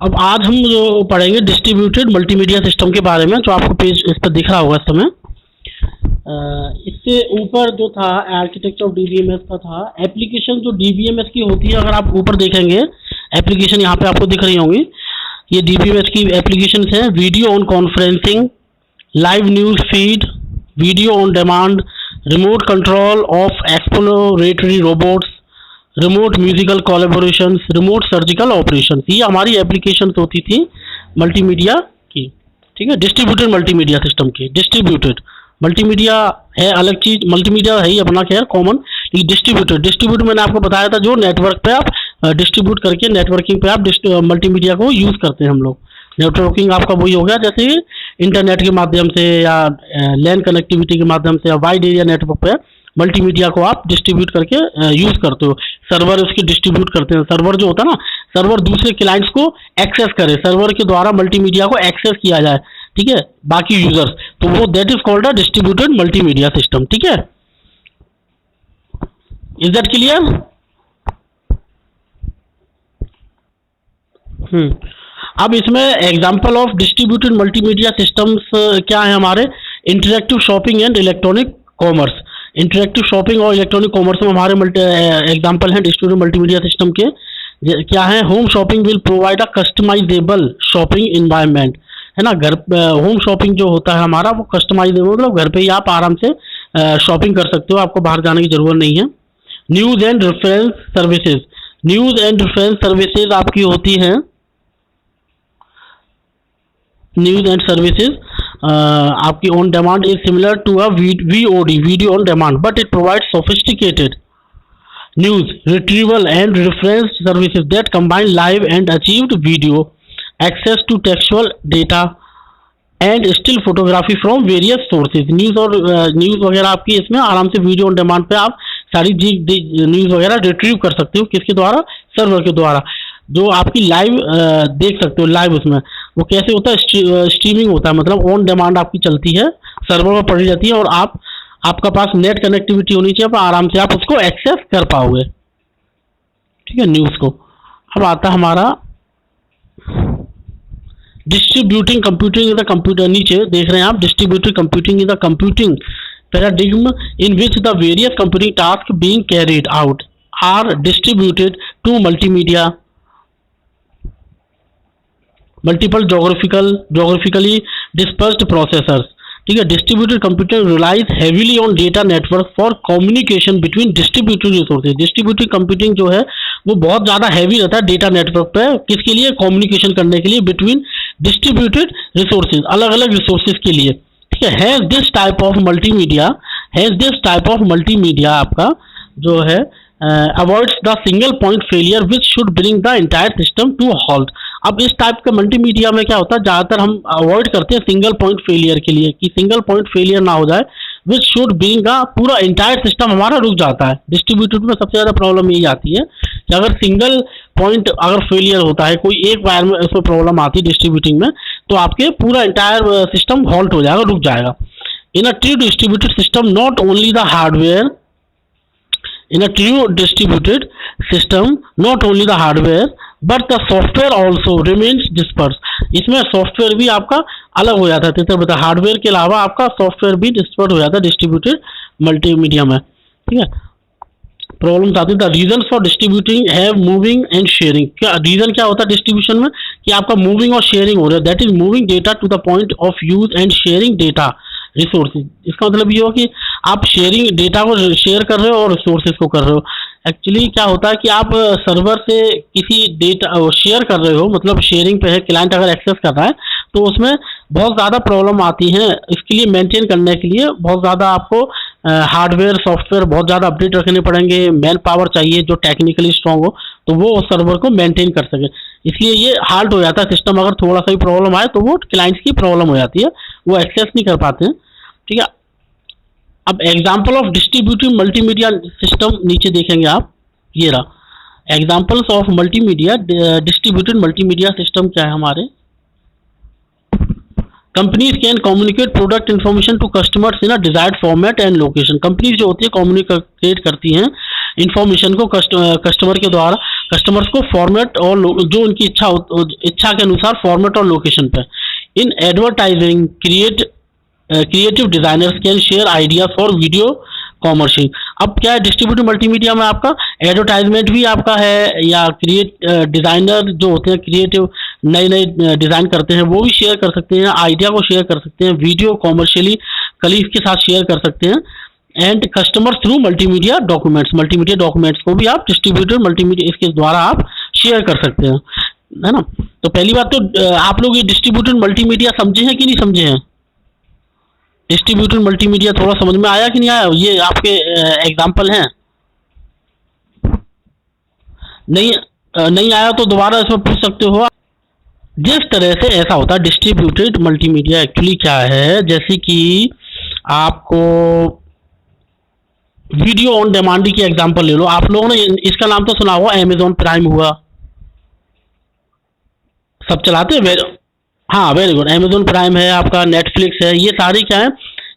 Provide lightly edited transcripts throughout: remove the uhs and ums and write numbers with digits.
अब आज हम जो पढ़ेंगे डिस्ट्रीब्यूटेड मल्टीमीडिया सिस्टम के बारे में, जो आपको पेज इस पर दिख रहा होगा इस समय। इससे ऊपर जो था आर्किटेक्चर ऑफ डीबीएमएस का था, एप्लीकेशन जो डीबीएमएस की होती है, अगर आप ऊपर देखेंगे एप्लीकेशन यहाँ पे आपको दिख रही होंगी, ये डीबीएमएस की एप्लीकेशन है। Video on conferencing, live news feed, video on demand, remote control of exploratory robots, remote musical collaboration, remote surgical operation, ये हमारी एप्लीकेशन होती थी मल्टीमीडिया की। ठीक है, डिस्ट्रीब्यूटेड मल्टीमीडिया सिस्टम की। डिस्ट्रीब्यूटेड मल्टीमीडिया है अलग चीज, मल्टीमीडिया है ही अपना खैर कॉमन, लेकिन डिस्ट्रीब्यूट मैंने आपको बताया था जो नेटवर्क पे आप डिस्ट्रीब्यूट करके नेटवर्किंग पे आप मल्टीमीडिया को यूज करते हैं हम लोग। नेटवर्किंग आपका वही हो गया जैसे इंटरनेट के माध्यम से या लैन कनेक्टिविटी के माध्यम से या वाइड एरिया नेटवर्क पे मल्टीमीडिया को आप डिस्ट्रीब्यूट करके यूज करते हो। सर्वर उसकी डिस्ट्रीब्यूट करते हैं। सर्वर जो होता है ना, सर्वर दूसरे क्लाइंट्स को एक्सेस करे, सर्वर के द्वारा मल्टीमीडिया को एक्सेस किया जाए, ठीक है, बाकी यूजर्स, तो वो that is called a distributed multimedia system. ठीक है, इज दैट क्लियर? अब इसमें example of distributed multimedia systems क्या है हमारे? Interactive shopping and electronic commerce. Interactive shopping और इलेक्ट्रॉनिक कॉमर्स में हमारे एग्जांपल हैं डिस्ट्रीब्यूटेड मल्टीमीडिया सिस्टम के। क्या है? Home shopping will provide a customisable shopping environment, है ना। घर होम शॉपिंग जो होता है हमारा वो कस्टमाइजेबल, मतलब घर पे ही आप आराम से शॉपिंग कर सकते हो, आपको बाहर जाने की जरूरत नहीं है। News and reference services. News and reference services आपकी होती हैं, न्यूज एंड सर्विसेज आपकी on demand is similar to a VOD, video on demand, but it provide sophisticated news retrieval and reference services that combine live and archived video access to textual data and still photography from various sources. News और news वगैरह आपकी इसमें आराम से video on demand पे आप सारी news वगैरह रिट्रीव कर सकते हो। किसके द्वारा? सर्वर के द्वारा, जो आपकी लाइव देख सकते हो। लाइव उसमें वो कैसे होता है? स्ट्रीमिंग होता है, मतलब ऑन डिमांड आपकी चलती है, सर्वर पर पड़ी रहती है और आपका पास नेट कनेक्टिविटी होनी चाहिए, आराम से आप उसको एक्सेस कर पाओगे। ठीक है, न्यूज़ को। अब आता हमारा distributing computing is the computer, नीचे देख रहे हैं आप, distributed computing is the computing paradigm in which the various computing task being carried out are distributed to multimedia multiple geographically dispersed processors. ठीक है, distributed computer relies heavily on data network for communication between distributed resources. Distributed computing जो है वो बहुत ज़्यादा heavy रहता है data network पे, किसके लिए? कम्युनिकेशन करने के लिए बिटवीन डिस्ट्रीब्यूटेड रिसोर्सेज, अलग अलग रिसोर्सेज के लिए। ठीक है, has this type of multimedia आपका जो है avoids the single point failure which should bring the entire system to halt. अब इस टाइप का मल्टीमीडिया में क्या होता है, ज़्यादातर हम अवॉइड करते हैं सिंगल पॉइंट फेलियर के लिए, कि सिंगल पॉइंट फेलियर ना हो जाए, विच शुड ब्रिंग द पूरा इंटायर सिस्टम हमारा रुक जाता है। डिस्ट्रीब्यूटेड में सबसे ज़्यादा प्रॉब्लम यही आती है कि अगर सिंगल पॉइंट अगर फेलियर होता है, कोई एक वायर में उसमें प्रॉब्लम आती है डिस्ट्रीब्यूटिंग में, तो आपके पूरा इंटायर सिस्टम हॉल्ट हो जाएगा, रुक जाएगा। In a true distributed system not only the hardware, in a true distributed system not only the hardware but the software also remains dispersed। इसमें सॉफ्टवेयर भी आपका अलग हो जाता है, तो हार्डवेयर के अलावा आपका सॉफ्टवेयर भी डिस्पर्स हो जाता है डिस्ट्रीब्यूटेड मल्टीमीडिया में। ठीक है, प्रॉब्लम्स आती है। The reason for distributing have moving and sharing. क्या रीजन क्या होता है डिस्ट्रीब्यूशन में? कि आपका मूविंग और शेयरिंग हो रहा है, that is moving data to the point of use and sharing data resources. इसका मतलब ये हो कि आप शेयरिंग डेटा को शेयर कर रहे हो और रिसोर्सेज को कर रहे हो। एक्चुअली क्या होता है कि आप सर्वर से किसी डेटा शेयर कर रहे हो, मतलब शेयरिंग पे है, क्लाइंट अगर एक्सेस कर रहा है तो उसमें बहुत ज़्यादा प्रॉब्लम आती है। इसके लिए मेंटेन करने के लिए बहुत ज़्यादा आपको हार्डवेयर सॉफ्टवेयर बहुत ज़्यादा अपडेट रखने पड़ेंगे, मैन पावर चाहिए जो टेक्निकली स्ट्रॉन्ग हो, तो वो उस सर्वर को मेंटेन कर सके। इसलिए ये हाल्ट हो जाता है सिस्टम, अगर थोड़ा सा भी प्रॉब्लम आए तो वो क्लाइंट्स की प्रॉब्लम हो जाती है, वो एक्सेस नहीं कर पाते हैं। ठीक है, अब example of distributed multimedia system नीचे देखेंगे आप, ये रहा examples of multimedia distributed multimedia system. क्या है हमारे? Companies can communicate product information to customers in a desired format and location. Companies जो होती है कम्युनिकेट करती हैं इन्फॉर्मेशन को कस्टमर के द्वारा कस्टमर्स को फॉर्मेट और जो उनकी इच्छा के अनुसार फॉर्मेट और लोकेशन पे। In advertising creative designers can share idea for video commercial. अब क्या है डिस्ट्रीब्यूटिव मल्टीमीडिया में आपका एडवर्टाइजमेंट भी आपका है, या डिजाइनर जो होते हैं क्रिएटिव नए नए डिजाइन करते हैं वो भी शेयर कर सकते हैं, आइडिया को शेयर कर सकते हैं, वीडियो कॉमर्शियली कलीग के साथ शेयर कर सकते हैं। And customer through multimedia documents को भी आप डिस्ट्रीब्यूटेड मल्टीमीडिया इसके द्वारा आप शेयर कर सकते हैं, है ना। तो पहली बात तो आप लोग ये डिस्ट्रीब्यूटेड मल्टीमीडिया समझे हैं कि नहीं समझे हैं? डिस्ट्रीब्यूटेड मल्टीमीडिया थोड़ा समझ में आया कि नहीं आया? ये आपके एग्जाम्पल हैं। नहीं आया तो दोबारा इसमें पूछ सकते हो। जिस तरह से ऐसा होता है डिस्ट्रीब्यूटेड मल्टीमीडिया एक्चुअली क्या है, जैसे कि आपको वीडियो ऑन डिमांड की एग्जांपल ले लो। आप लोगों ने इसका नाम तो सुना होगा, अमेजॉन प्राइम हुआ, सब चलाते हैं। हाँ वेरी गुड, अमेजॉन प्राइम है आपका, नेटफ्लिक्स है, ये सारी क्या है,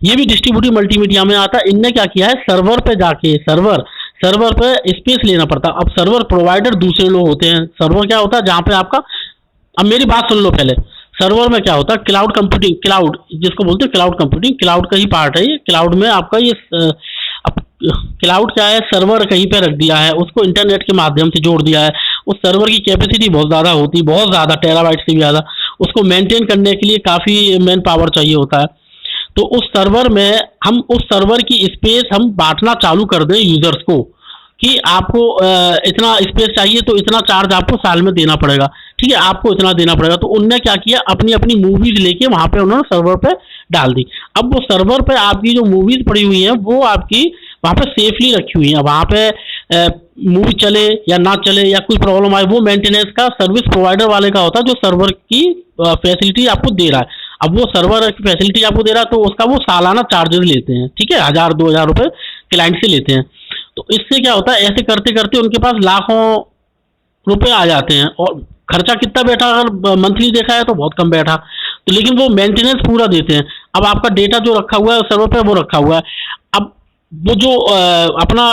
ये भी डिस्ट्रीब्यूटिव मल्टीमीडिया में आता है। इनने क्या किया है, सर्वर पे जाके सर्वर पे स्पेस लेना पड़ता है। अब सर्वर प्रोवाइडर दूसरे लोग होते हैं। सर्वर क्या होता है, जहाँ पे आपका, अब मेरी बात सुन लो पहले, सर्वर में क्या होता है, क्लाउड कंप्यूटिंग, क्लाउड जिसको बोलते हैं क्लाउड कंप्यूटिंग, क्लाउड का ही पार्ट है ये। क्लाउड में आपका ये अब क्लाउड क्या है, सर्वर कहीं पे रख दिया है, उसको इंटरनेट के माध्यम से जोड़ दिया है। उस सर्वर की कैपेसिटी बहुत ज़्यादा होती है, बहुत ज़्यादा, टेराबाइट से भी ज़्यादा। उसको मेंटेन करने के लिए काफ़ी मैन पावर चाहिए होता है। तो उस सर्वर में हम उस सर्वर की स्पेस हम बांटना चालू कर दें यूजर्स को, कि आपको इतना स्पेस चाहिए तो इतना चार्ज आपको साल में देना पड़ेगा, ठीक है, आपको इतना देना पड़ेगा। तो उनने क्या किया, अपनी अपनी मूवीज लेके वहां पे उन्होंने सर्वर पे डाल दी। अब वो सर्वर पे आपकी जो मूवीज पड़ी हुई हैं वो आपकी वहां पे सेफली रखी हुई हैं। वहां पे मूवी चले या ना चले या कोई प्रॉब्लम आए, वो मेंटेनेंस का सर्विस प्रोवाइडर वाले का होता है, जो सर्वर की फैसिलिटी आपको दे रहा है। अब वो सर्वर की फैसिलिटी आपको दे रहा है तो उसका वो सालाना चार्जेस लेते हैं, ठीक है, 1000-2000 रुपये क्लाइंट से लेते हैं। तो इससे क्या होता है, ऐसे करते करते उनके पास लाखों रुपए आ जाते हैं। और खर्चा कितना बैठा, अगर मंथली देखा है तो बहुत कम बैठा, तो लेकिन वो मेंटेनेंस पूरा देते हैं। अब आपका डेटा जो रखा हुआ है सर्वर पे वो रखा हुआ है। अब वो जो अपना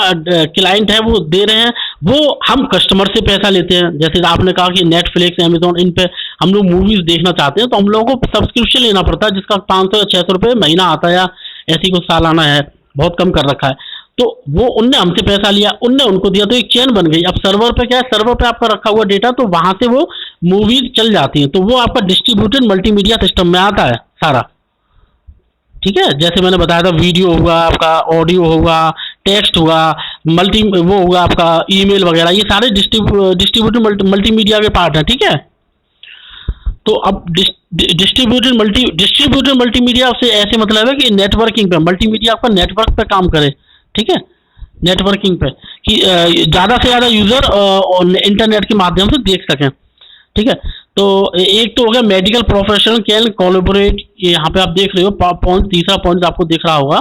क्लाइंट है वो दे रहे हैं, वो हम कस्टमर से पैसा लेते हैं। जैसे आपने कहा कि नेटफ्लिक्स, अमेजॉन, इन पे हम लोग मूवीज देखना चाहते हैं तो हम लोगों को सब्सक्रिप्शन लेना पड़ता है, जिसका 500 या 600 रुपये महीना आता है, या ऐसी कुछ सालाना है, बहुत कम कर रखा है। तो वो उनने हमसे पैसा लिया, उनने उनको दिया, तो एक चेन बन गई। अब सर्वर पे क्या है, सर्वर पे आपका रखा हुआ डेटा, तो वहां से वो मूवीज चल जाती हैं। तो वो आपका डिस्ट्रीब्यूटेड मल्टीमीडिया सिस्टम में आता है सारा, ठीक है। जैसे मैंने बताया था, वीडियो होगा आपका, ऑडियो होगा, टेक्स्ट होगा, वो होगा आपका ईमेल वगैरह, ये सारे डिस्ट्रीब्यूटेड मल्टीमीडिया के पार्ट हैं, ठीक है। तो अब डिस्ट्रीब्यूटेड मल्टीमीडिया से ऐसे मतलब है कि नेटवर्किंग पे, मल्टीमीडिया आपका नेटवर्क पे काम करे, ठीक है, नेटवर्किंग पे, कि ज़्यादा से ज़्यादा यूज़र इंटरनेट के माध्यम से देख सकें, ठीक है। तो एक तो हो गया मेडिकल प्रोफेशनल कैन कोलैबोरेट, यहाँ पे आप देख रहे हो पॉइंट, तीसरा पॉइंट आपको दिख रहा होगा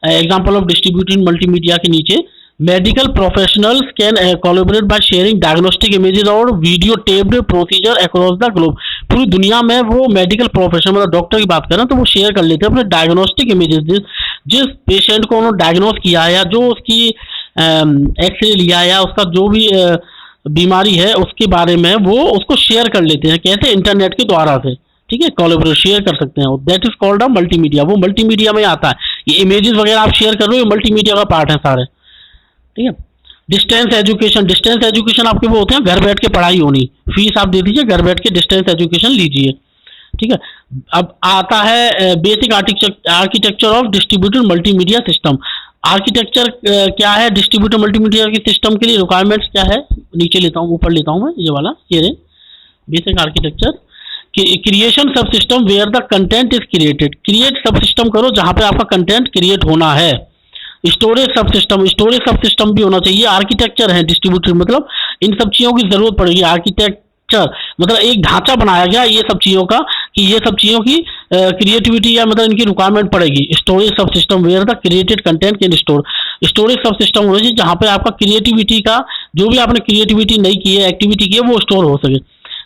एग्जाम्पल ऑफ डिस्ट्रीब्यूटेड मल्टीमीडिया के नीचे, medical professionals can collaborate by sharing diagnostic images और video taped procedure across the globe. पूरी दुनिया में वो मेडिकल प्रोफेशनल, मतलब डॉक्टर की बात करें तो वो शेयर कर लेते हैं अपने डायग्नोस्टिक इमेजेस, जिस पेशेंट को उन्होंने डायग्नोस किया है, या जो उसकी एक्सरे लिया है, या उसका जो भी बीमारी है उसके बारे में वो उसको शेयर कर लेते हैं। कैसे, इंटरनेट के द्वारा से, ठीक है, कोलैबोरेट शेयर कर सकते हैं। That is called a multimedia, वो मल्टीमीडिया में आता है। ये इमेजेस वगैरह आप शेयर कर रहे हो, ये मल्टीमीडिया का पार्ट है सारे, ठीक है। डिस्टेंस एजुकेशन आपके वो होते हैं, घर बैठ के पढ़ाई होनी, फीस आप दे दीजिए, घर बैठ के डिस्टेंस एजुकेशन लीजिए, ठीक है। अब आता है basic architecture of distributed multimedia system. Architecture क्या है डिस्ट्रीब्यूटेड मल्टीमीडिया की सिस्टम के लिए, रिक्वायरमेंट्स क्या है, नीचे लेता हूँ, ऊपर लेता हूँ मैं, ये वाला, ये रहे basic architecture. Creation sub system where the content is created, create sub system करो जहाँ पे आपका कंटेंट क्रिएट होना है। स्टोरेज सब सिस्टम भी होना चाहिए। आर्किटेक्चर है डिस्ट्रीब्यूटेड, मतलब इन सब चीज़ों की जरूरत पड़ेगी। आर्किटेक्चर मतलब एक ढांचा बनाया गया ये सब चीज़ों का, कि ये सब चीज़ों की क्रिएटिविटी या मतलब इनकी रिक्वायरमेंट पड़ेगी। Storage sub system where the created content can store, storage sub system होना चाहिए जहाँ पे आपका क्रिएटिविटी का, जो भी आपने क्रिएटिविटी नहीं की है, एक्टिविटी की है, वो स्टोर हो सके।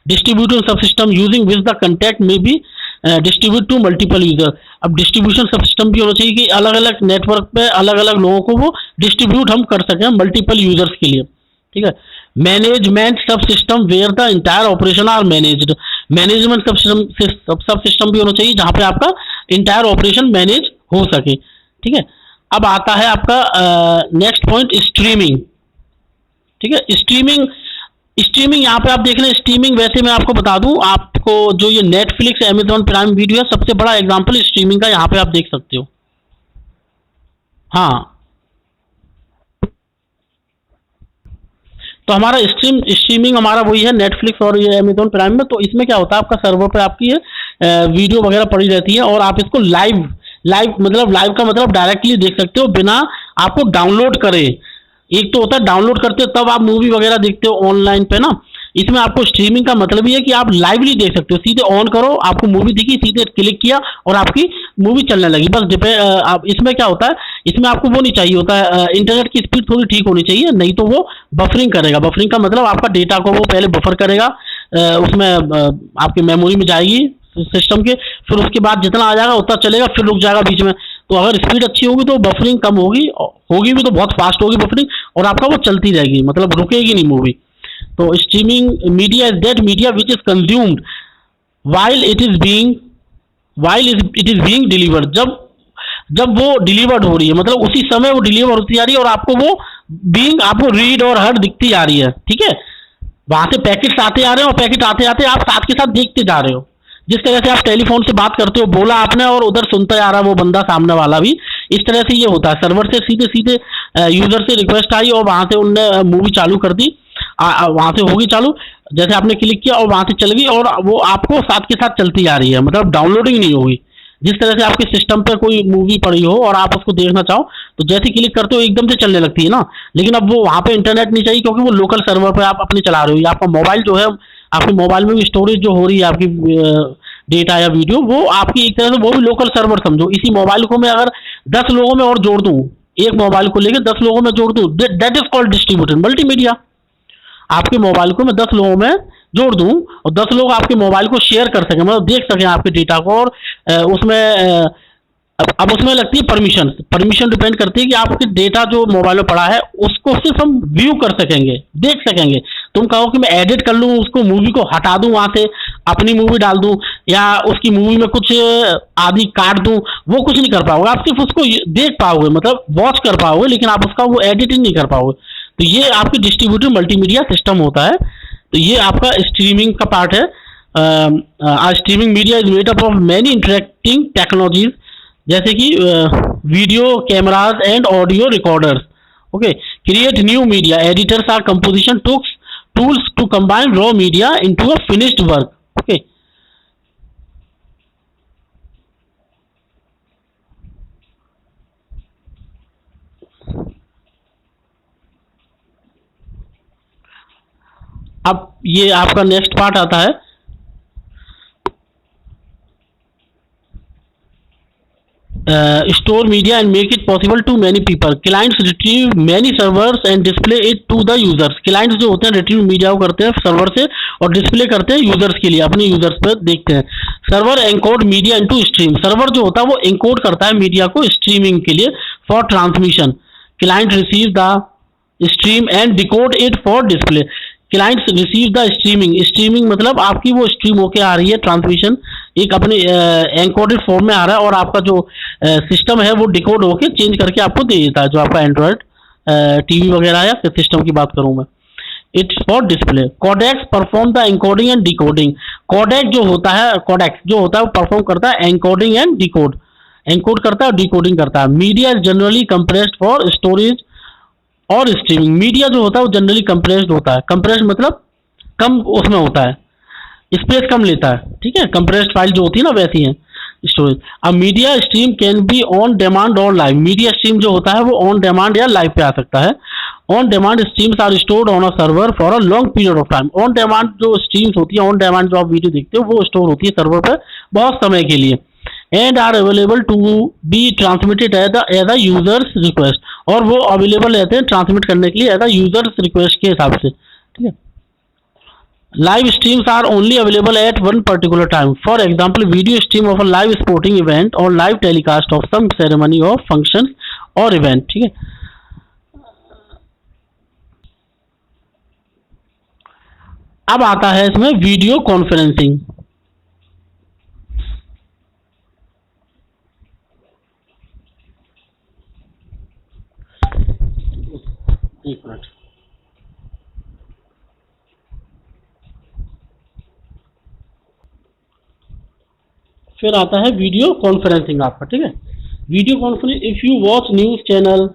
Distributed sub system using which the content may be distribute to multiple user. अब डिस्ट्रीब्यूशन सब सिस्टम भी होना चाहिए कि अलग अलग नेटवर्क पे अलग अलग लोगों को वो डिस्ट्रीब्यूट हम कर सकें मल्टीपल यूजर्स के लिए, ठीक है। Management sub system where the entire operation are managed, management sub system भी होना चाहिए जहां पे आपका इंटायर ऑपरेशन मैनेज हो सके। ठीक है, अब आता है आपका नेक्स्ट पॉइंट, स्ट्रीमिंग। ठीक है, स्ट्रीमिंग, स्ट्रीमिंग यहाँ पे आप देख रहे हैं स्ट्रीमिंग, वैसे मैं आपको बता दूं, आपको जो ये नेटफ्लिक्स, अमेजॉन प्राइम वीडियो है, सबसे बड़ा एग्जांपल स्ट्रीमिंग का यहाँ पे आप देख सकते हो। हाँ, तो हमारा स्ट्रीमिंग हमारा वही है नेटफ्लिक्स और ये अमेजोन प्राइम में। तो इसमें क्या होता है, आपका सर्वर पे आपकी ये वीडियो वगैरह पड़ी रहती है और आप इसको लाइव, लाइव का मतलब डायरेक्टली देख सकते हो बिना आपको डाउनलोड करे। एक तो होता है डाउनलोड करते हो तब आप मूवी वगैरह देखते हो ऑनलाइन पे ना, इसमें आपको स्ट्रीमिंग का मतलब ये है कि आप लाइवली देख सकते हो, सीधे ऑन करो, आपको मूवी दिखी, सीधे क्लिक किया और आपकी मूवी चलने लगी। बस आप इसमें क्या होता है, इसमें आपको वो नहीं चाहिए होता है, इंटरनेट की स्पीड थोड़ी ठीक होनी चाहिए, नहीं तो वो बफरिंग करेगा। बफरिंग का मतलब आपका डेटा को वो पहले बफर करेगा, उसमें आपकी मेमोरी में जाएगी सिस्टम के, फिर उसके बाद जितना आ जाएगा उतना चलेगा, फिर रुक जाएगा बीच में। तो अगर स्पीड अच्छी होगी तो बफरिंग कम होगी, होगी भी तो बहुत फास्ट होगी बफरिंग, और आपका वो चलती रहेगी, मतलब रुकेगी नहीं मूवी। तो streaming media is that media which is consumed while it is being while it is being delivered, जब वो डिलीवर्ड हो रही है, मतलब उसी समय वो डिलीवर होती जा रही है और आपको वो बीइंग, आपको रीड और हर्ड दिखती जा रही है। ठीक है, वहां से पैकेट्स आते आ रहे हैं और पैकेट आते आते आप साथ के साथ देखते जा रहे हो। जिस तरह से आप टेलीफोन से बात करते हो, बोला आपने और उधर सुनता जा रहा है वो बंदा सामने वाला भी, इस तरह से ये होता है। सर्वर से सीधे सीधे यूजर से रिक्वेस्ट आई और वहां से उनने मूवी चालू कर दी, वहां से होगी चालू, जैसे आपने क्लिक किया और वहां से चल गई और वो आपको साथ के साथ चलती जा रही है, मतलब डाउनलोडिंग नहीं होगी। जिस तरह से आपके सिस्टम पे कोई मूवी पड़ी हो और आप उसको देखना चाहो तो जैसे क्लिक करते हो एकदम से चलने लगती है ना, लेकिन अब वो वहां पे इंटरनेट नहीं चाहिए क्योंकि वो लोकल सर्वर पे आप अपने चला रहे हो, या आपका मोबाइल जो है, आपके मोबाइल में भी स्टोरेज जो हो रही है आपकी डेटा या वीडियो, वो आपकी एक तरह से वो भी लोकल सर्वर समझो। इसी मोबाइल को मैं अगर 10 लोगों में और जोड़ दूं, एक मोबाइल को लेकर 10 लोगों में जोड़ दूं, that is called distributed multimedia. आपके मोबाइल को मैं 10 लोगों में जोड़ दूं और 10 लोग आपके मोबाइल को शेयर कर सकें, मतलब देख सकें आपके डेटा को, और उसमें अब उसमें लगती है परमिशन। परमिशन डिपेंड करती है कि आपके डेटा जो मोबाइल में पड़ा है उसको सिर्फ हम व्यू कर सकेंगे, देख सकेंगे। तुम कहो कि मैं एडिट कर लूँ उसको, मूवी को हटा दूं वहां से, अपनी मूवी डाल दूं, या उसकी मूवी में कुछ आदि काट दूं, वो कुछ नहीं कर पाओगे। आप सिर्फ उसको देख पाओगे, मतलब वॉच कर पाओगे, लेकिन आप उसका वो एडिटिंग नहीं कर पाओगे। तो ये आपकी डिस्ट्रीब्यूटेड मल्टीमीडिया सिस्टम होता है। तो ये आपका स्ट्रीमिंग का पार्ट है। Streaming media is made up of many interacting technologies, जैसे कि video cameras and audio recorders. Okay, create new media, editors are composition tools to combine raw media into a finished work. Okay, अब ये आपका next part आता है, store media and make it possible to many people. Clients retrieve many servers and display it to the users. Clients जो होते हैं retrieve media को करते हैं सर्वर से और डिस्प्ले करते हैं यूजर्स के लिए, अपने यूजर्स पर देखते हैं। Server encode media into stream, server जो होता है वो एनकोड करता है मीडिया को स्ट्रीमिंग के लिए for transmission. Client receive the stream and decode it for display. Clients receive the streaming, streaming मतलब आपकी वो स्ट्रीम होके आ रही है, ट्रांसमिशन एक अपने एनकोडेड फॉर्म में आ रहा है और आपका जो सिस्टम है वो डिकोड होके चेंज करके आपको दे देता है, जो आपका एंड्रॉयड टीवी वगैरह या सिस्टम की बात करूं मैं। It's for display. Codecs perform the encoding and decoding. Codec जो होता है, कोडेक्स जो होता है वो परफॉर्म करता है एनकोडिंग एंड डिकोड, एनकोड करता है और डिकोडिंग करता है। Media is generally compressed for storage और स्ट्रीमिंग। मीडिया जो होता है वो जनरली कंप्रेस्ड होता है, कंप्रेस्ड मतलब कम उसमें होता है, स्पेस कम लेता है। ठीक है, कंप्रेस्ड फाइल जो होती है ना वैसी है स्टोरेज। अब media stream can be on demand और लाइव। मीडिया स्ट्रीम जो होता है वो ऑन डिमांड या लाइव पे आ सकता है। On demand streams are stored on a server for a long period of time. On demand जो स्ट्रीम्स होती है, ऑन डिमांड जो आप वीडियो देखते हो वो स्टोर होती है सर्वर पर बहुत समय के लिए। And are available to be transmitted as a users request, और वो अवेलेबल रहते हैं ट्रांसमिट करने के लिए एज अ यूजर्स रिक्वेस्ट के हिसाब से। ठीक है, live streams are only available at one particular time. For example, video stream of a live sporting event or live telecast of some ceremony or functions or event. ठीक है, अब आता है इसमें वीडियो कॉन्फ्रेंसिंग। एक मिनट, फिर आता है वीडियो कॉन्फ्रेंसिंग आपका, ठीक है। Video conference, if you watch news channel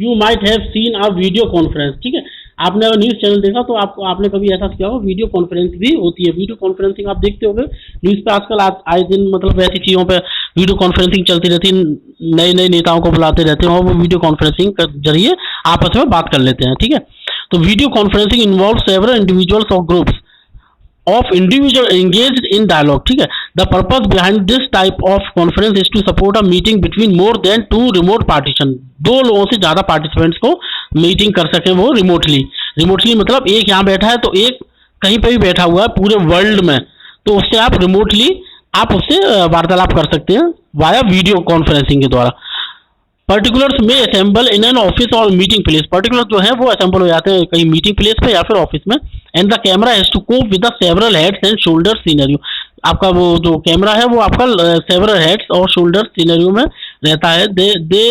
you might have seen a video conference, ठीक है। आपने अगर न्यूज़ चैनल देखा तो आपको आपने कभी ऐसा किया हो, वीडियो कॉन्फ्रेंस भी होती है। वीडियो कॉन्फ्रेंसिंग आप देखते होंगे न्यूज़ पे आजकल, आए दिन मतलब ऐसी चीज़ों पे वीडियो कॉन्फ्रेंसिंग चलती रहती है। नए नए नेताओं को बुलाते रहते हैं और वो वीडियो कॉन्फ्रेंसिंग के जरिए आपस में बात कर लेते हैं, ठीक है। तो video conferencing involve several individuals और groups of individual engaged in dialogue, ठीक है। The purpose behind this type of conference is to support a meeting between more than two remote partition, दो लोगों से ज्यादा पार्टिसिपेंट्स को मीटिंग कर सके वो रिमोटली मतलब एक यहाँ बैठा है तो एक कहीं पे भी बैठा हुआ है पूरे वर्ल्ड में, तो उससे आप रिमोटली आप उससे वार्तालाप कर सकते हैं वाया वीडियो कॉन्फ्रेंसिंग के द्वारा। पर्टिकुलर्स में असेंबल इन एन ऑफिस और मीटिंग प्लेस, पर्टिकुलर जो है वो असेंबल हो जाते हैं कहीं मीटिंग प्लेस पे या फिर ऑफिस में। And the camera has to cope with the several heads and shoulder scenario, आपका वो जो कैमरा है वो आपका सेवरल हेड्स और शोल्डर सीनरियो में रहता है। They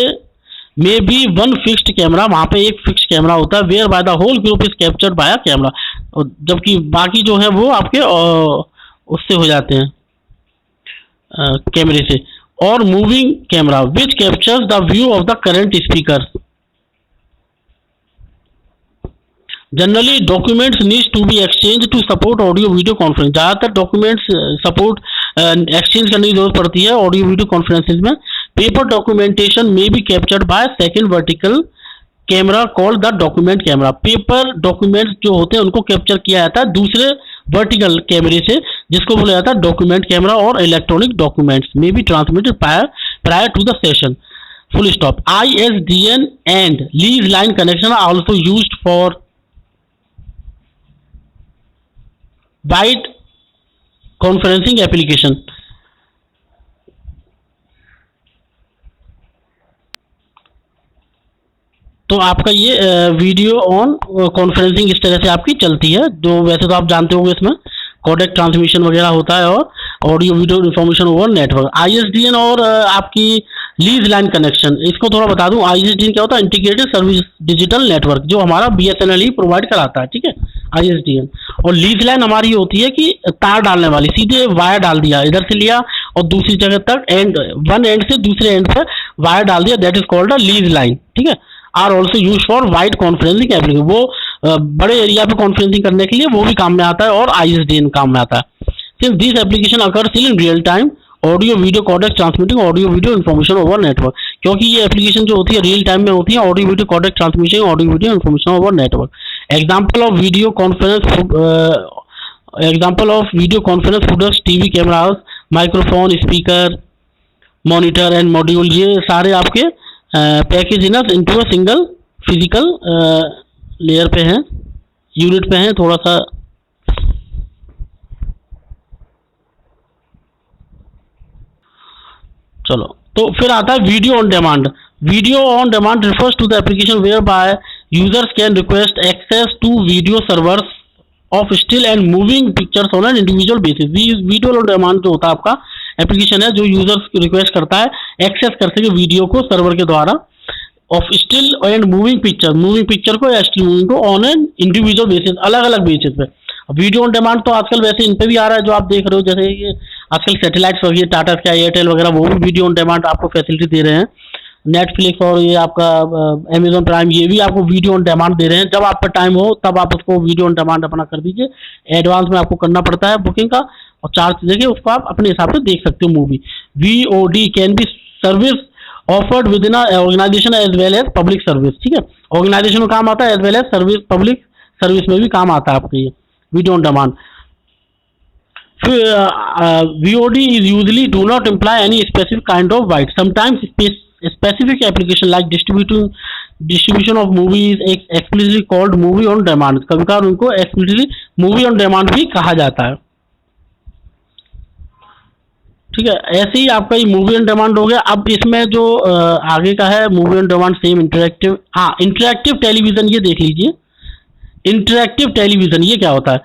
may be one fixed camera, वहाँ पे एक फिक्स कैमरा होता है। Whereby the whole group is captured by a camera, जबकि बाकी जो है वो आपके उससे हो जाते हैं कैमरे से। और moving camera which captures the view of the current speaker. Generally documents needs to be exchange to support audio video conference, ज़्यादातर डॉक्यूमेंट्स सपोर्ट एक्सचेंज करने की जरूरत पड़ती है ऑडियो वीडियो कॉन्फ्रेंसेज में। Paper documentation may be captured by second vertical camera called the document camera, paper documents जो होते हैं उनको कैप्चर किया जाता है दूसरे वर्टिकल कैमरे से जिसको बोला जाता है डॉक्यूमेंट कैमरा। और electronic documents may be transmitted prior to the session, full stop. ISDN and lease line connection are also used for wide conferencing application. तो आपका ये वीडियो ऑन कॉन्फ्रेंसिंग इस तरह से आपकी चलती है, जो वैसे तो आप जानते होंगे इसमें कोडेक ट्रांसमिशन वगैरह होता है और audio video information over network. ISDN और आपकी लीज लाइन कनेक्शन, इसको थोड़ा बता दूं। ISDN क्या होता है, इंटीग्रेटेड सर्विस डिजिटल नेटवर्क, जो हमारा BSNL ही प्रोवाइड कराता है, ठीक है ISDN। और लीज लाइन हमारी होती है कि तार डालने वाली, सीधे वायर डाल दिया, इधर से लिया और दूसरी जगह तक एंड वन एंड से दूसरे एंड पर वायर डाल दिया, that is called a lease line, ठीक है। Are also use for wide conferencing application, वो बड़े एरिया पे कॉन्फ्रेंसिंग करने के लिए वो भी काम में आता है और ISDN काम में आता है। Since this application occurs in real time audio video codec transmitting audio video information over network, क्योंकि ये एप्लीकेशन जो होती है रियल टाइम में होती है, audio video codec transmission audio video information over network. Example of video conference products TV cameras microphone speaker monitor and module, ये सारे आपके package into a single physical layer पे हैं, यूनिट पे हैं। थोड़ा सा चलो, तो फिर आता है video on demand. Video on demand refers to the application whereby users can request access to video servers of still and moving pictures on an individual basis. Video on demand जो होता है आपका application है जो users request करता है access कर सके वीडियो को सर्वर के द्वारा of still and moving picture को या स्टिल मूविंग को ऑन एन इंडिविजुअल बेसिस, अलग अलग बेसिस पे। वीडियो ऑन डिमांड तो आजकल वैसे इन पे भी आ रहा है जो आप देख रहे हो, जैसे ये आजकल सैटेलाइट्स वगैरह टाटा स्काई एयरटेल वगैरह वो भी वीडियो ऑन डिमांड आपको फैसिलिटी दे रहे हैं। नेटफ्लिक्स और ये आपका अमेजॉन प्राइम ये भी आपको वीडियो ऑन डिमांड दे रहे हैं। जब आप पर टाइम हो तब आप उसको वीडियो ऑन डिमांड अपना कर दीजिए, एडवांस में आपको करना पड़ता है बुकिंग का और चार्ज देके उसको आप अपने हिसाब से देख सकते हो movie. VOD can be service offered within organization as well as public service, ठीक है। ऑर्गेनाइजेशन में काम आता है as well as service public service में भी काम आता है आपके ये video on demand. VOD is usually do not imply any specific kind of right. Sometimes specific application like distribution of movies explicitly called movie on demand, कभी कभार उनको explicitly movie on demand भी कहा जाता है, ठीक है। ऐसे ही आपका ये मूवी ऑन डिमांड हो गया। अब इसमें जो आगे का है movie on demand same interactive, हाँ इंटरेक्टिव टेलीविजन, ये देख लीजिए इंटरैक्टिव टेलीविजन, ये क्या होता है?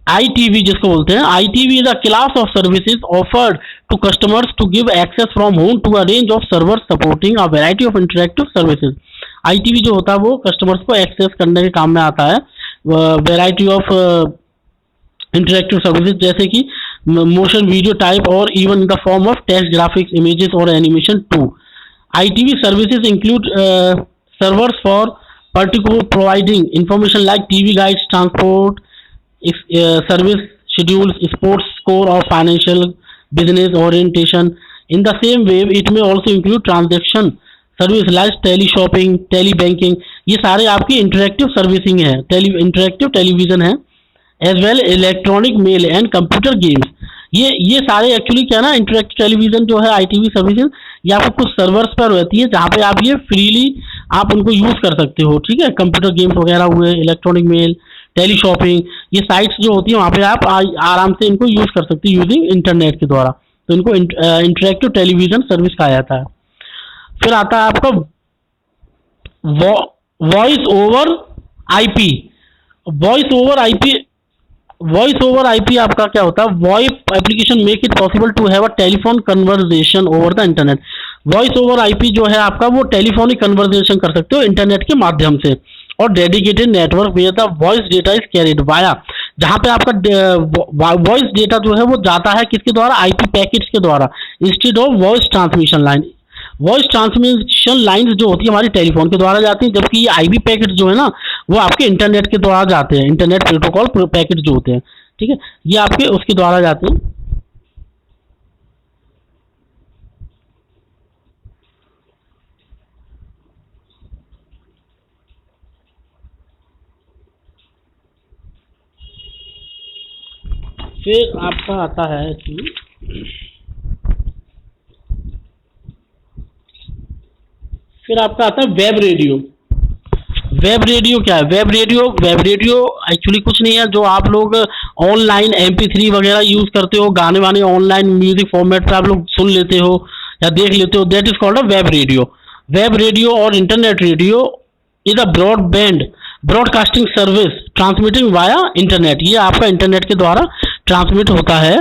ITV जिसको बोलते हैं, ITV is a class of services offered to customers to give access from home to a range of servers supporting a variety of interactive services. ITV जो होता है वो कस्टमर्स को एक्सेस करने के काम में आता है वैरायटी ऑफ इंटरैक्टिव सर्विसेज, जैसे कि मोशन वीडियो टाइप और even in the form of text, graphics, images और animation too. ITV services include servers for particular providing information like TV guides, transport, service schedules, sports score or financial business orientation. In the same way, it may also include transaction service like tele shopping, tele banking. ये सारे आपकी interactive servicing है, interactive television है, as well electronic mail and computer games. ये सारे actually क्या है ना, इंटरेक्टिव टेलीविजन जो है ITV सर्विसेज, ये आपको कुछ सर्वर्स पर रहती है जहाँ पे आप ये फ्रीली आप उनको यूज़ कर सकते हो, ठीक है। कंप्यूटर गेम्स वगैरह हुए, इलेक्ट्रॉनिक मेल, टेली शॉपिंग, ये साइट्स जो होती हैं वहाँ पे आप आराम से इनको यूज़ कर सकते हो यूजिंग इंटरनेट के द्वारा, तो इनको इंटरेक्टिव टेलीविजन सर्विस कहा जाता है। फिर आता है आपका voice over IP। Voice over IP आपका क्या होता है? VoIP application make it possible to have a telephone conversation over the internet. Voice over IP जो है आपका, वो टेलीफोनिक कन्वर्सेशन कर सकते हो इंटरनेट के माध्यम से, और dedicated network where the voice data is carried via, जहाँ पे आपका वॉइस डेटा जो है वो जाता है किसके द्वारा? IP पैकेट्स के द्वारा, instead of voice transmission line. Voice transmission lines जो होती है हमारी टेलीफोन के द्वारा जाती हैं, जबकि ये IP पैकेट जो है ना वो आपके इंटरनेट के द्वारा जाते हैं, इंटरनेट प्रोटोकॉल पैकेट जो होते हैं, ठीक है, ये आपके उसके द्वारा जाते हैं। फिर आपका आता है कि फिर आपका आता है वेब रेडियो। वेब रेडियो क्या है? वेब रेडियो एक्चुअली कुछ नहीं है, जो आप लोग ऑनलाइन MP3 वगैरह यूज करते हो, गाने वाने ऑनलाइन म्यूजिक फॉर्मेट पे आप लोग सुन लेते हो या देख लेते हो, that is called a web radio. Web radio और internet radio is a broadband broadcasting service transmitting via internet, ये आपका इंटरनेट के द्वारा ट्रांसमिट होता है।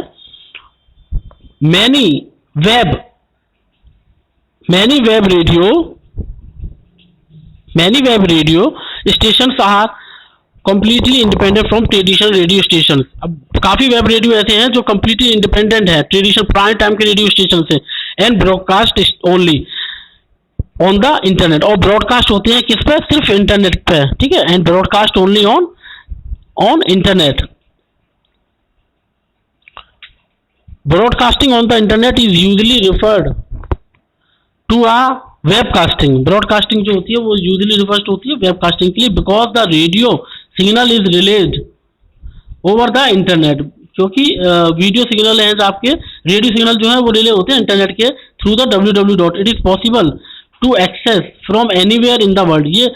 Many web radio station are completely independent from traditional radio stations। अब काफी web radio ऐसे हैं जो completely independent है ट्रेडिशनल प्राइम टाइम के रेडियो स्टेशन से, and broadcast only on the internet, और ब्रॉडकास्ट होते हैं किस पे? सिर्फ इंटरनेट पे, ठीक है, and broadcast only on internet. Broadcasting on the internet is usually referred to a webcasting. Broadcasting जो होती है वो यूजली रिफर्ड होती है वेबकास्टिंग के लिए, because the radio signal is relayed over the internet, क्योंकि वीडियो सिग्नल है आपके, रेडियो सिग्नल जो है वो रिले होते हैं इंटरनेट के through the www। It is possible to access from anywhere in the world, ये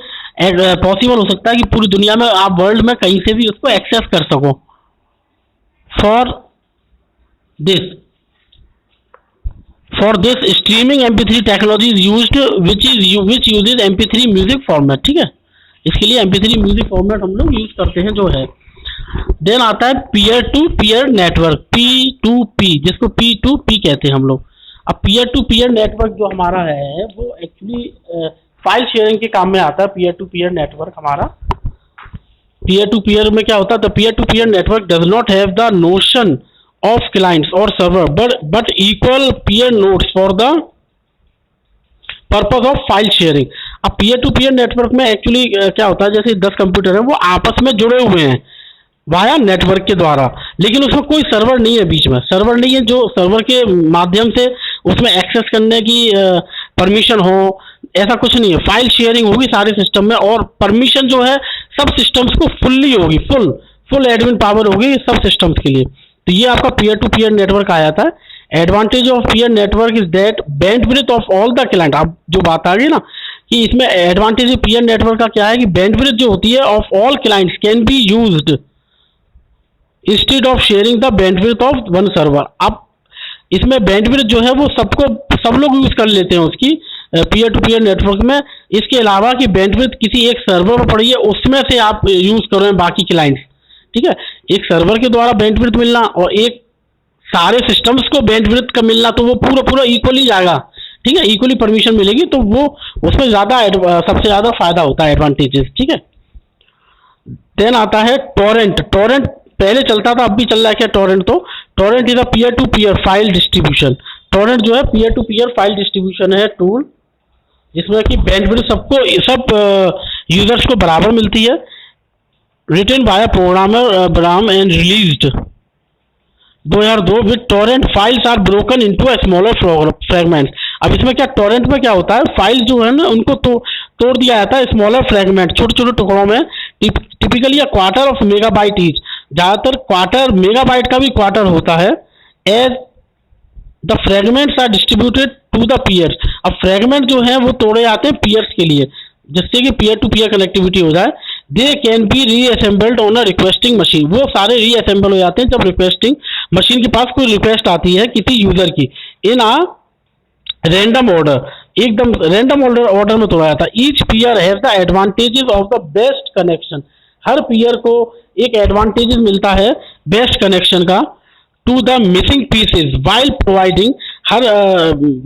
पॉसिबल हो सकता है कि पूरी दुनिया में आप वर्ल्ड में कहीं से भी उसको एक्सेस कर सको। For this streaming MP3 technology is used which uses MP3 music format, ठीक है, इसके लिए MP3 म्यूजिक फॉर्मेट हम लोग यूज करते हैं जो है। देन आता है peer to peer network, P2P, जिसको P2P कहते हैं हम लोग। अब पीयर टू पीयर नेटवर्क जो हमारा है वो एक्चुअली फाइल शेयरिंग के काम में आता है। पीयर टू पीयर नेटवर्क हमारा, पीयर टू पीयर में क्या होता है? The peer to peer network does not have the notion of clients और server but equal peer nodes for the purpose of file sharing. अब पीयर टू पीयर नेटवर्क में actually क्या होता है, जैसे 10 कंप्यूटर हैं वो आपस में जुड़े हुए हैं वाया नेटवर्क के द्वारा, लेकिन उसमें कोई सर्वर नहीं है, बीच में सर्वर नहीं है जो सर्वर के माध्यम से उसमें एक्सेस करने की परमिशन हो, ऐसा कुछ नहीं है। फाइल शेयरिंग होगी सारे सिस्टम में, और परमिशन जो है सब सिस्टम्स को फुल्ली होगी, फुल एडमिन पावर होगी सब सिस्टम्स के लिए। तो ये आपका पीयर टू पीयर नेटवर्क आ जाता है। Advantage of peer network is that bandwidth of all the client. अब जो बात आ गई ना कि इसमें एडवांटेज पीयर नेटवर्क का क्या है कि बैंडविड्थ जो होती है of all clients can be used instead of sharing the bandwidth of one server. अब इसमें बैंडविड्थ जो है वो सब लोग यूज कर लेते हैं उसकी, पीयर टू पीयर नेटवर्क में, इसके अलावा कि बैंडविड्थ किसी एक सर्वर पर पड़ी है उसमें से आप यूज कर रहे हैं बाकी क्लाइंट्स, ठीक है। एक सर्वर के द्वारा बैंडविड्थ मिलना और एक सारे सिस्टम्स को बैंडविड्थ का मिलना, तो वो पूरा पूरा इक्वली जाएगा, ठीक है, इक्वली परमिशन मिलेगी, तो वो उसमें ज़्यादा सबसे ज़्यादा फायदा होता है, एडवांटेजेस, ठीक है। देन आता है टोरेंट। टोरेंट पहले चलता था, अब भी चल रहा है क्या टोरेंट? तो torrent is a peer to peer file distribution. Torrent जो है peer to peer file distribution है टूल, जिसमें कि बैंडविड्थ सब यूजर्स को बराबर मिलती है। Written by programmer Abraham and released 2002 with torrent files are broken into a smaller fragment. अब इसमें क्या, टोरेंट में क्या होता है, फाइल जो है ना उनको तोड़ दिया जाता है स्मॉलर फ्रेगमेंट, छोटे छोटे टुकड़ों में, typically a quarter of megabyte each. ज़्यादातर क्वार्टर मेगाबाइट का भी क्वार्टर होता है। As the fragments are distributed to the peers. अब फ्रेगमेंट जो है वो तोड़े जाते हैं पीयर्स के लिए, जिससे कि पीयर टू पीयर कनेक्टिविटी हो जाए। They can be reassembled on a requesting machine. वो सारे रीअसेंबल हो जाते हैं जब रिक्वेस्टिंग मशीन के पास कोई रिक्वेस्ट आती है किसी यूजर की, इन आ रैंडम ऑर्डर, एकदम रैंडम ऑर्डर में तोड़ा जाता है। Each peer has the advantages of the best connection. हर पीयर को एक एडवांटेजेस मिलता है बेस्ट कनेक्शन का to the missing pieces while providing, हर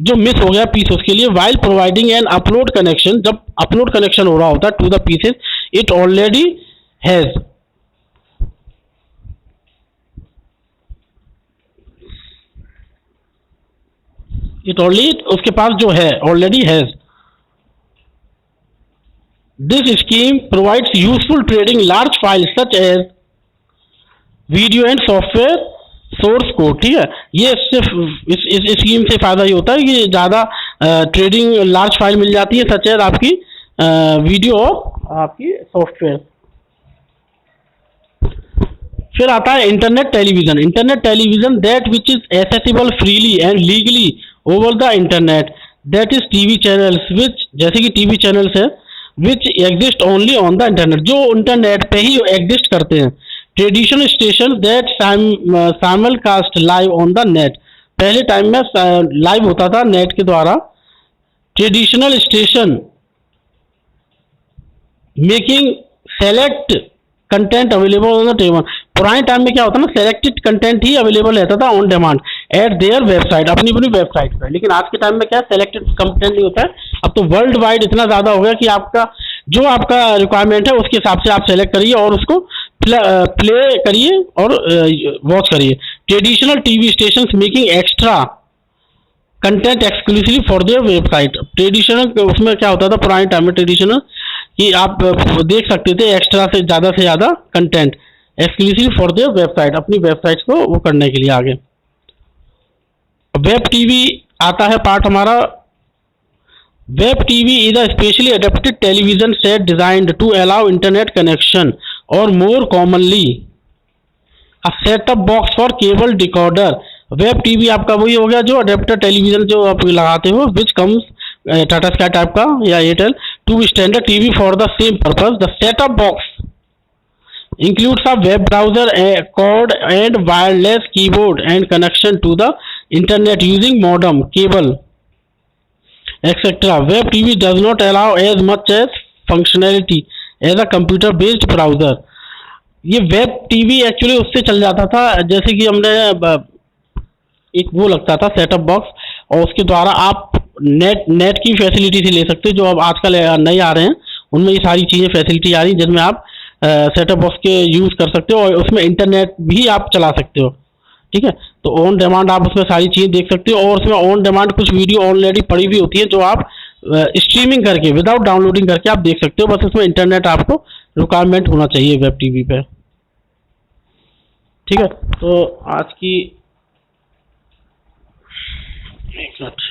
जो मिस हो गया पीस उसके लिए, while providing an upload connection, जब अपलोड कनेक्शन हो रहा होता है to the pieces it already has. It already, उसके पास जो है already has. This scheme provides useful trading large files such as video and software source code, ठीक है। ये सिर्फ इस स्कीम से फायदा ये होता है कि ज़्यादा ट्रेडिंग लार्ज फाइल मिल जाती है, सच एज आपकी वीडियो और आपकी सॉफ्टवेयर। फिर आता है internet television. Internet television that which is accessible freely and legally over the internet, that is TV channels which, जैसे कि टीवी चैनल्स है which exist only on the internet, जो इंटरनेट पे ही एग्जिस्ट करते हैं। Traditional station that simulcast live on the net, पहले time में लाइव होता था नेट के द्वारा। Traditional station making select content available on the table, पुराने टाइम में क्या होता ना, सेलेक्टेड कंटेंट ही अवेलेबल रहता था on demand eight their website, अपनी अपनी वेबसाइट पर। लेकिन आज के टाइम में क्या सेलेक्टेड कंटेंट नहीं होता है, अब तो वर्ल्ड वाइड इतना ज़्यादा हो गया कि आपका जो आपका रिक्वायरमेंट है उसके हिसाब से आप सेलेक्ट करिए और उसको प्ले करिए और वॉच करिए। Traditional TV station making extra content exclusively for their website. Traditional उसमें क्या होता था पुराने टाइम में, ट्रेडिशनल कि आप देख सकते थे एक्स्ट्रा से ज़्यादा content exclusively for their website, अपनी वेबसाइट को वो करने के लिए। आगे वेब टीवी आता है पार्ट हमारा। Web TV is a specially adapted television set designed to allow internet connection और more commonly a setup box for cable decoder. Web TV आपका वही हो गया जो अडेप्टर टेलीविजन जो आप लगाते हो, which comes Tata Sky type का या Airtel to standard TV for the same purpose. The setup box includes a web browser, a cord and wireless keyboard and connection to the internet using modem, cable, etc. Web TV does not allow as much as functionality as a computer based browser. ये web TV actually उससे चल जाता था, जैसे कि हमने एक वो लगता था सेटअप बॉक्स और उसके द्वारा आप नेट की फैसिलिटी से ले सकते हो, जो अब आजकल नए आ रहे हैं उनमें ये सारी चीज़ें फैसिलिटी आ रही हैं जिनमें आप सेटअप बॉक्स के यूज़ कर सकते हो और उसमें इंटरनेट भी आप चला सकते हो, ठीक है। तो ऑन डिमांड आप उसमें सारी चीज़ें देख सकते हो और उसमें ऑन डिमांड कुछ वीडियो ऑलरेडी पड़ी हुई होती है जो आप स्ट्रीमिंग करके विदाउट डाउनलोडिंग करके आप देख सकते हो, बस उसमें इंटरनेट आपको रिक्वायरमेंट होना चाहिए वेब टीवी पे, ठीक है। तो आज की एक मिनट